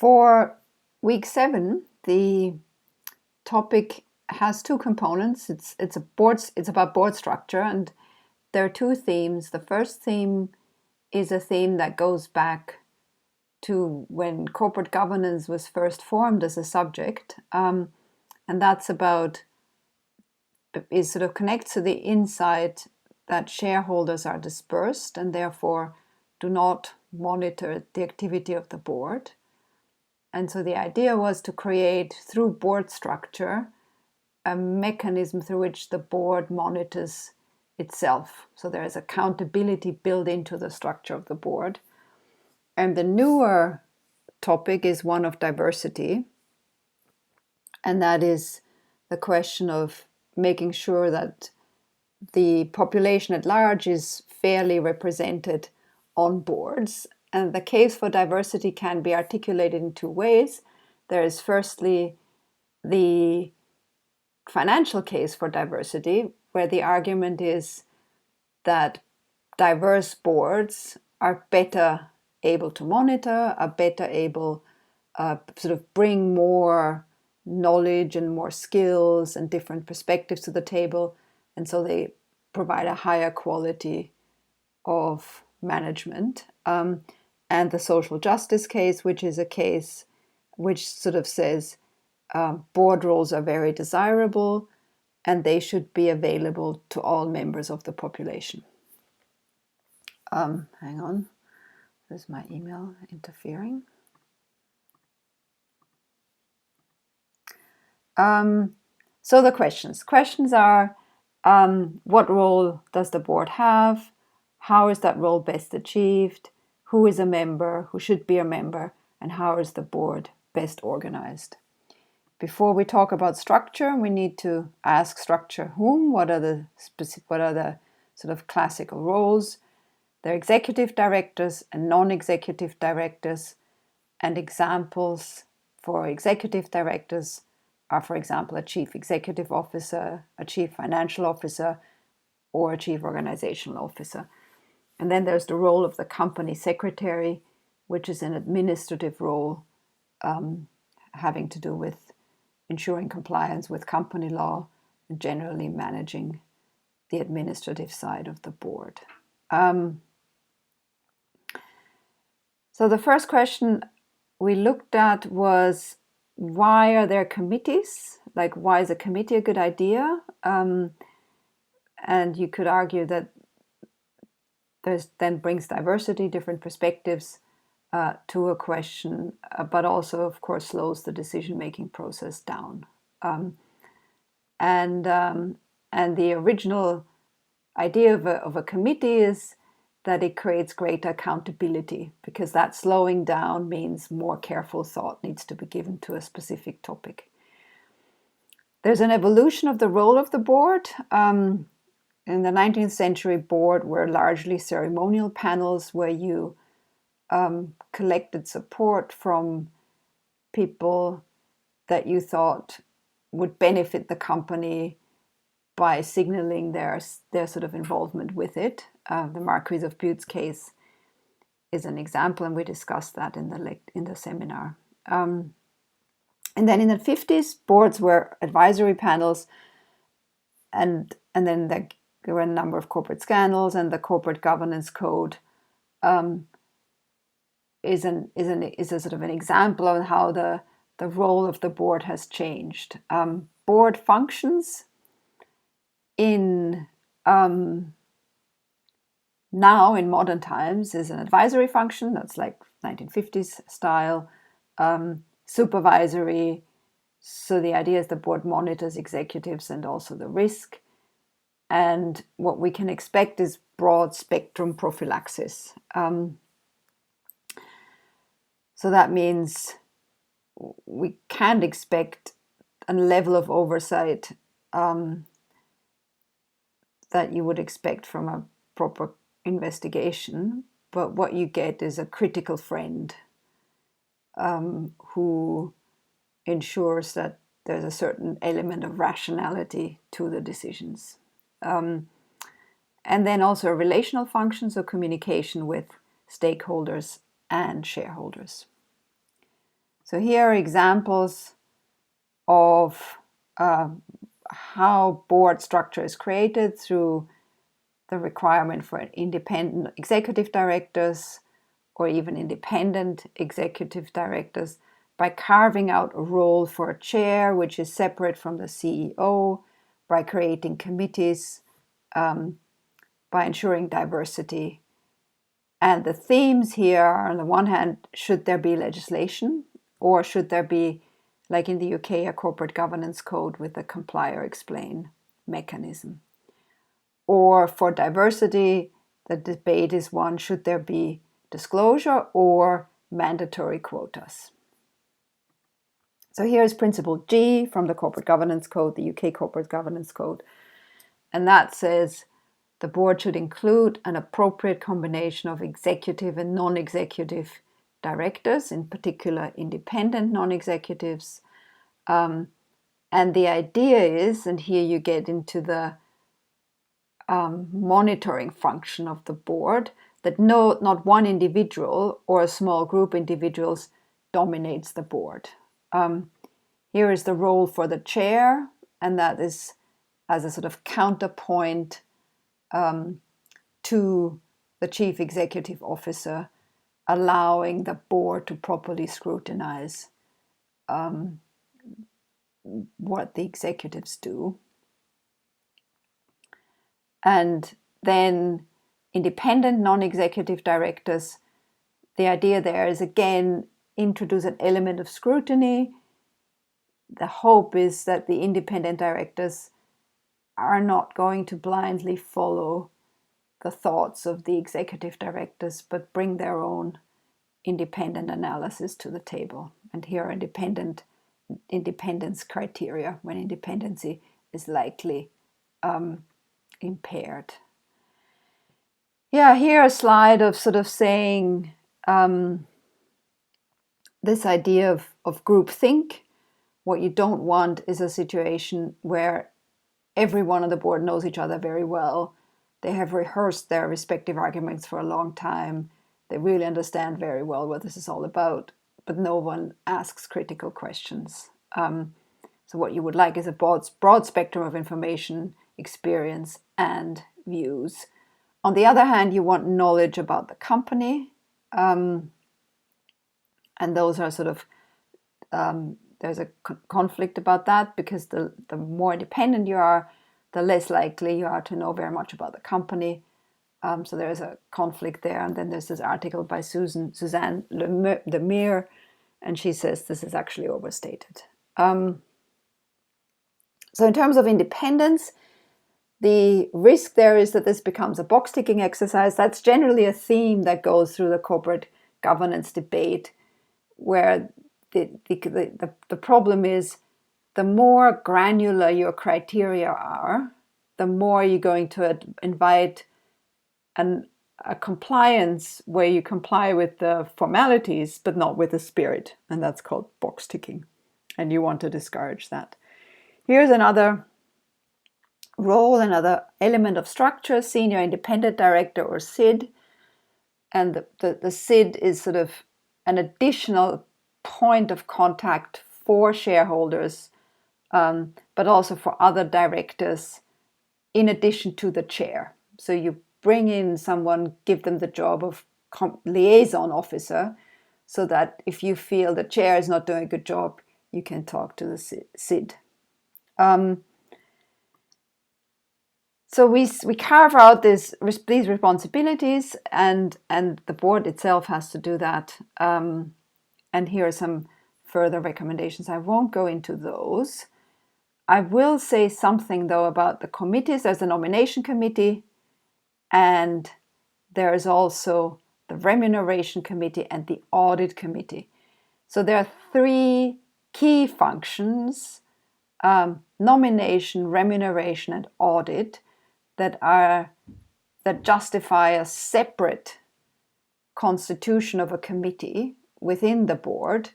For week 7, the topic has two components. It's about board structure, and there are two themes. The first theme is a theme that goes back to when corporate governance was first formed as a subject, and that's about is sort of connects to the insight that shareholders are dispersed and therefore do not monitor the activity of the board. And so the idea was to create, through board structure, a mechanism through which the board monitors itself. So there is accountability built into the structure of the board. And the newer topic is one of diversity. And that is the question of making sure that the population at large is fairly represented on boards. And the case for diversity can be articulated in two ways. There is firstly the financial case for diversity, where the argument is that diverse boards are better able to monitor, are better able sort of bring more knowledge and more skills and different perspectives to the table. And so they provide a higher quality of management. And the social justice case, which is a case which sort of says board roles are very desirable and they should be available to all members of the population. Hang on, there's my email interfering. So the questions are, what role does the board have? How is that role best achieved? Who is a member? Who should be a member? And how is the board best organized? Before we talk about structure, we need to ask structure whom? What are the sort of classical roles? They're executive directors and non-executive directors, and examples for executive directors are, for example, a chief executive officer, a chief financial officer, or a chief organizational officer. And then there's the role of the company secretary, which is an administrative role having to do with ensuring compliance with company law and generally managing the administrative side of the board. So the first question we looked at was, why are there committees? Like, why is a committee a good idea? And you could argue that then brings diversity, different perspectives to a question, but also, of course, slows the decision-making process down. And the original idea of a committee is that it creates greater accountability, because that slowing down means more careful thought needs to be given to a specific topic. There's an evolution of the role of the board. In the 19th century, board were largely ceremonial panels where you collected support from people that you thought would benefit the company by signaling their sort of involvement with it. The Marquis of Bute's case is an example, and we discussed that in the seminar. And then in the 50s, boards were advisory panels, and then there were a number of corporate scandals, and the corporate governance code is a sort of an example of how the role of the board has changed. Board functions in now in modern times is an advisory function, that's like 1950s style, supervisory. So the idea is the board monitors executives and also the risk. And what we can expect is broad spectrum prophylaxis. So that means we can't expect a level of oversight that you would expect from a proper investigation, but what you get is a critical friend who ensures that there's a certain element of rationality to the decisions. And then also a relational function, so communication with stakeholders and shareholders. So here are examples of how board structure is created through the requirement for independent executive directors or even independent executive directors by carving out a role for a chair which is separate from the CEO, by creating committees, by ensuring diversity. And the themes here are, on the one hand, should there be legislation, or should there be, like in the UK, a corporate governance code with a comply or explain mechanism? Or for diversity, the debate is one, should there be disclosure or mandatory quotas? So here's Principle G from the Corporate Governance Code, the UK Corporate Governance Code. And that says the board should include an appropriate combination of executive and non-executive directors, in particular independent non-executives. And the idea is, and here you get into the monitoring function of the board, that not one individual or a small group of individuals dominates the board. Here is the role for the chair, and that is as a sort of counterpoint to the chief executive officer, allowing the board to properly scrutinize what the executives do. And then independent non-executive directors, the idea there is again introduce an element of scrutiny. The hope is that the independent directors are not going to blindly follow the thoughts of the executive directors, but bring their own independent analysis to the table. And here are independence criteria when independency is likely impaired. Yeah, here a slide of sort of saying this idea of groupthink. What you don't want is a situation where everyone on the board knows each other very well. They have rehearsed their respective arguments for a long time. They really understand very well what this is all about, but no one asks critical questions. So what you would like is a broad spectrum of information, experience, and views. On the other hand, you want knowledge about the company, and those are sort of, there's a conflict about that, because the more independent you are, the less likely you are to know very much about the company. So there's a conflict there. And then there's this article by Suzanne Lemire, and she says this is actually overstated. So in terms of independence, the risk there is that this becomes a box-ticking exercise. That's generally a theme that goes through the corporate governance debate, where the problem is the more granular your criteria are, the more you're going to invite a compliance where you comply with the formalities, but not with the spirit. And that's called box ticking. And you want to discourage that. Here's another role, another element of structure, senior independent director or SID. And the SID is sort of an additional point of contact for shareholders, but also for other directors, in addition to the chair. So you bring in someone, give them the job of liaison officer, so that if you feel the chair is not doing a good job, you can talk to the SID. So we carve out these responsibilities, and the board itself has to do that. And here are some further recommendations. I won't go into those. I will say something, though, about the committees. There's a nomination committee, and there is also the remuneration committee and the audit committee. So there are three key functions, nomination, remuneration, and audit, that justify a separate constitution of a committee within the board,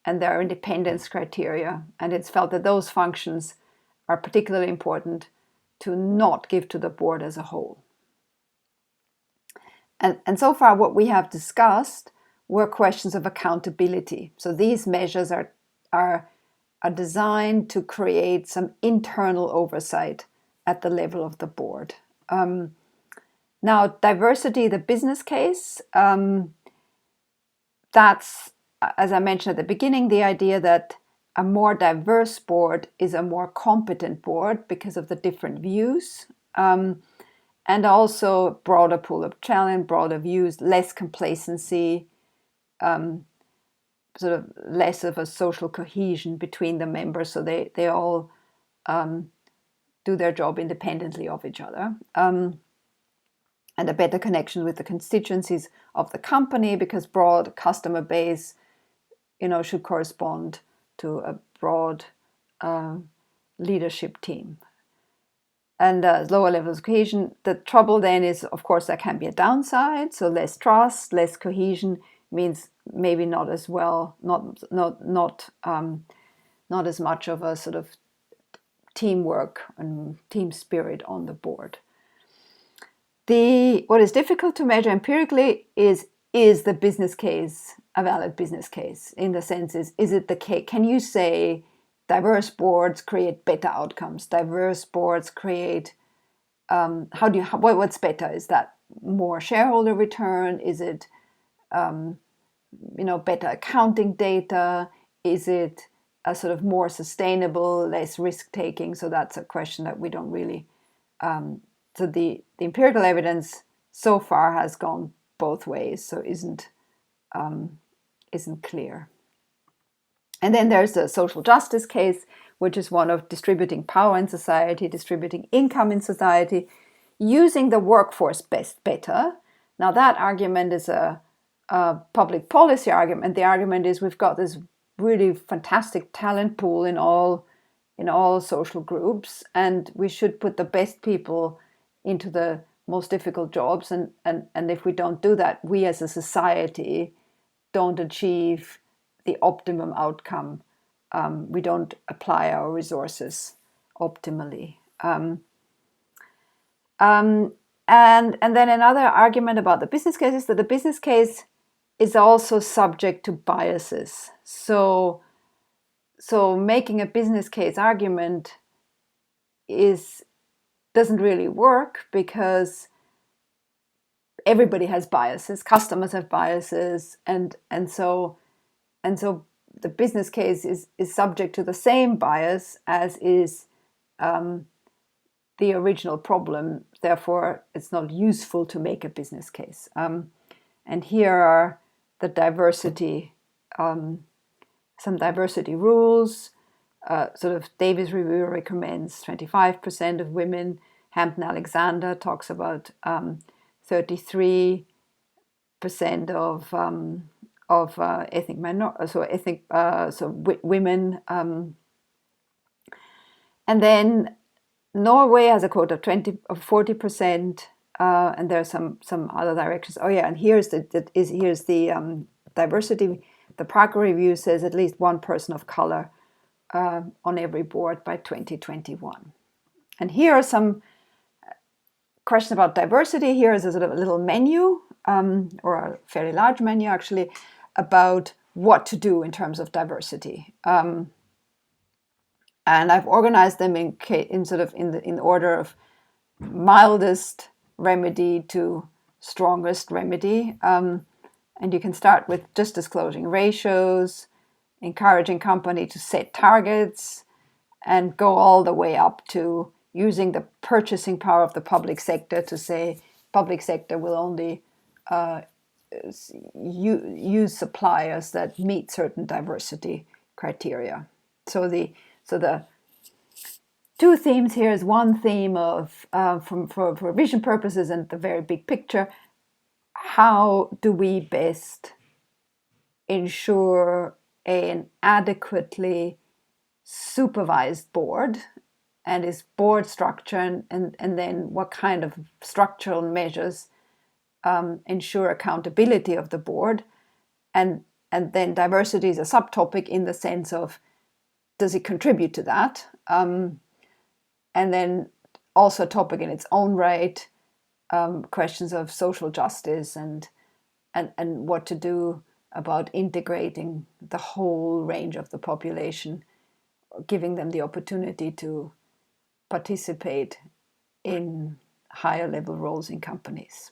and there are independence criteria. And it's felt that those functions are particularly important to not give to the board as a whole. And so far what we have discussed were questions of accountability. So these measures are designed to create some internal oversight at the level of the board. Now, diversity, the business case, that's, as I mentioned at the beginning, the idea that a more diverse board is a more competent board because of the different views, and also broader pool of talent, broader views, less complacency, sort of less of a social cohesion between the members, so they all do their job independently of each other. And a better connection with the constituencies of the company, because broad customer base, should correspond to a broad leadership team. And lower levels of cohesion. The trouble then is, of course, there can be a downside. So less trust, less cohesion means maybe not as well, not as much of a sort of teamwork and team spirit on the board. What is difficult to measure empirically is the business case a valid business case? In the sense is it the case? Can you say diverse boards create better outcomes? Diverse boards create what's better? Is that more shareholder return? Is it better accounting data? Is it a sort of more sustainable, less risk taking? So that's a question that we don't really. So the empirical evidence so far has gone both ways, so isn't clear. And then there's the social justice case, which is one of distributing power in society, distributing income in society, using the workforce better. Now that argument is a public policy argument. The argument is we've got this really fantastic talent pool in all social groups, and we should put the best people into the most difficult jobs. And if we don't do that, we as a society don't achieve the optimum outcome. We don't apply our resources optimally. And then another argument about the business case is that the business case is also subject to biases. So making a business case argument doesn't really work, because everybody has biases, customers have biases, and so the business case is subject to the same bias as is the original problem. Therefore, it's not useful to make a business case. And here are the diversity, some diversity rules. Sort of Davis Review recommends 25% of women. Hampton Alexander talks about 33% of ethnic women. And then Norway has a quota of 40%, and there are some other directions. Oh yeah, and here's the diversity. The Parker Review says at least one person of color on every board by 2021. And here are some questions about diversity. Here is a sort of a little menu, or a fairly large menu actually, about what to do in terms of diversity. And I've organized them in order of mildest remedy to strongest remedy. And you can start with just disclosing ratios, encouraging company to set targets, and go all the way up to using the purchasing power of the public sector to say public sector will only use suppliers that meet certain diversity criteria. So the two themes here is one theme of for revision purposes and the very big picture. How do we best ensure an adequately supervised board, and its board structure, and then what kind of structural measures ensure accountability of the board, and then diversity is a subtopic in the sense of does it contribute to that, and then also a topic in its own right, questions of social justice and what to do about integrating the whole range of the population, giving them the opportunity to participate in higher level roles in companies.